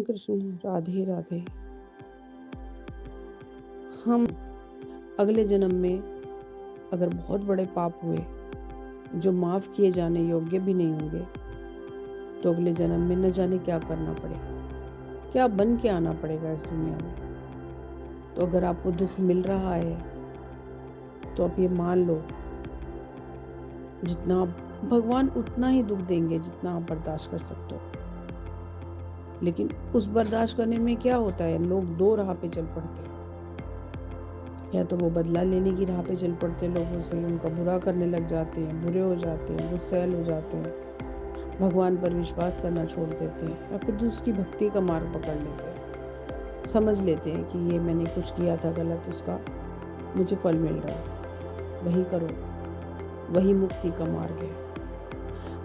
कृष्ण। राधे राधे। हम अगले जन्म में अगर बहुत बड़े पाप हुए जो माफ किए जाने योग्य भी नहीं होंगे, तो अगले जन्म में न जाने क्या करना पड़ेगा, क्या बन के आना पड़ेगा इस दुनिया में। तो अगर आपको दुख मिल रहा है तो आप ये मान लो, जितना भगवान उतना ही दुख देंगे जितना आप बर्दाश्त कर सकते हो। लेकिन उस बर्दाश्त करने में क्या होता है, लोग दो राह पे चल पड़ते हैं। या तो वो बदला लेने की राह पे चल पड़ते हैं, लोगों से उनका बुरा करने लग जाते हैं, बुरे हो जाते हैं, गुस्सैल हो जाते हैं, भगवान पर विश्वास करना छोड़ देते हैं, या फिर दूसरी भक्ति का मार्ग पकड़ लेते हैं। समझ लेते हैं कि ये मैंने कुछ किया था गलत, उसका मुझे फल मिल रहा है, वही करो, वही मुक्ति का मार्ग है।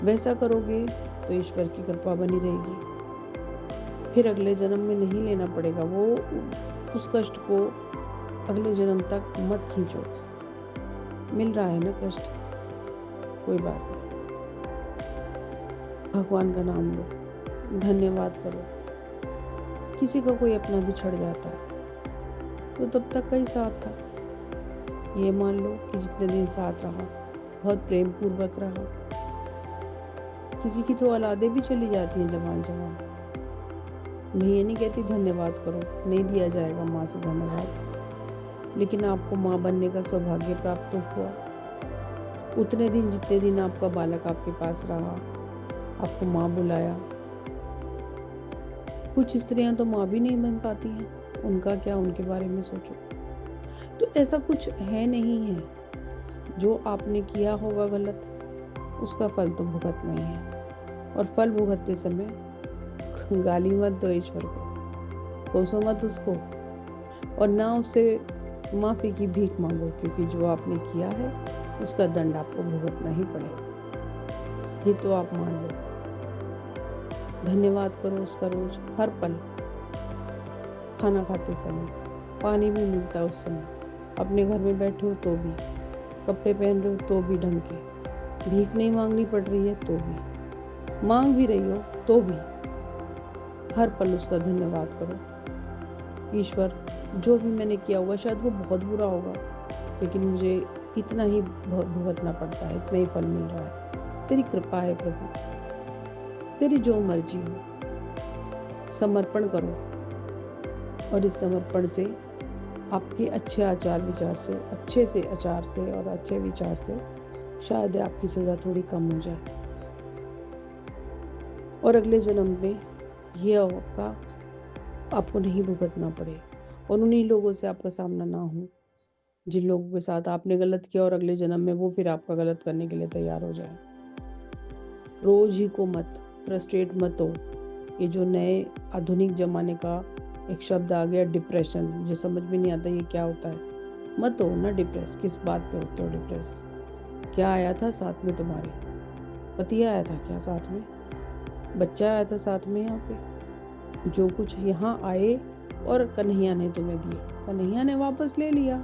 वैसा करोगे तो ईश्वर की कृपा बनी रहेगी। फिर अगले जन्म में नहीं लेना पड़ेगा वो, उस कष्ट को अगले जन्म तक मत खींचो। मिल रहा है ना कष्ट, कोई बात नहीं, भगवान का नाम लो, धन्यवाद करो। किसी का कोई अपना बिछड़ जाता है तो तब तक का ही साथ था। ये मान लो कि जितने दिन साथ रहा बहुत प्रेम पूर्वक रहा। किसी की तो औलादें भी चली जाती हैं जवान जवान। मैं ये नहीं कहती धन्यवाद करो, नहीं दिया जाएगा माँ से धन्यवाद, लेकिन आपको माँ बनने का सौभाग्य प्राप्त तो हुआ। उतने दिन जितने दिन आपका बालक आपके पास रहा, आपको माँ बुलाया। कुछ स्त्रियां तो माँ भी नहीं बन पाती हैं, उनका क्या, उनके बारे में सोचो। तो ऐसा कुछ है नहीं है, जो आपने किया होगा गलत उसका फल तो भुगत नहीं है। और फल भुगतते समय गाली मत दो ईश्वर को, कोसो मत उसको, और ना उससे माफी की भीख मांगो, क्योंकि जो आपने किया है उसका दंड आपको भुगतना ही पड़ेगा। ये तो आप मान लो। धन्यवाद करो उसका रोज, हर पल, खाना खाते समय, पानी भी मिलता है उस समय, अपने घर में बैठे हो तो भी, कपड़े पहन रहे हो तो भी ढंग के, भीख नहीं मांगनी पड़ रही है तो भी, मांग भी रही हो तो भी, हर पल उसका धन्यवाद करो। ईश्वर, जो भी मैंने किया होगा शायद वो बहुत बुरा होगा, लेकिन मुझे इतना ही भुगतना पड़ता है, इतना ही फल मिल रहा है। तेरी कृपा है प्रभु, तेरी जो मर्जी हो। समर्पण करो, और इस समर्पण से आपके अच्छे आचार विचार से, अच्छे से आचार से और अच्छे विचार से शायद आपकी सजा थोड़ी कम हो जाए, और अगले जन्म में ये आपको नहीं भुगतना पड़े, और उन्हीं लोगों से आपका सामना ना हो जिन लोगों के साथ आपने गलत किया, और अगले जन्म में वो फिर आपका गलत करने के लिए तैयार हो जाए। रोज ही को मत, फ्रस्ट्रेट मत हो। ये जो नए आधुनिक जमाने का एक शब्द आ गया डिप्रेशन, मुझे समझ में नहीं आता ये क्या होता है। मत हो ना डिप्रेस। किस बात पे होते हो डिप्रेस? क्या आया था साथ में तुम्हारे? पति आया था क्या साथ में? बच्चा आया था साथ में? यहाँ पे जो कुछ यहाँ आए और कन्हैया ने तुम्हें दिया, कन्हैया ने वापस ले लिया,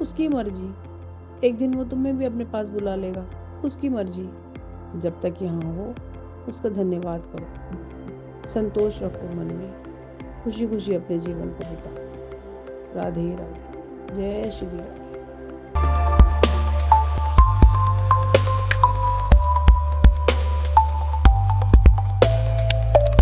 उसकी मर्जी। एक दिन वो तुम्हें भी अपने पास बुला लेगा, उसकी मर्जी। जब तक यहाँ हो उसका धन्यवाद करो, संतोष रखो मन में, खुशी खुशी अपने जीवन को बिताओ। राधे राधे। जय श्री राधे।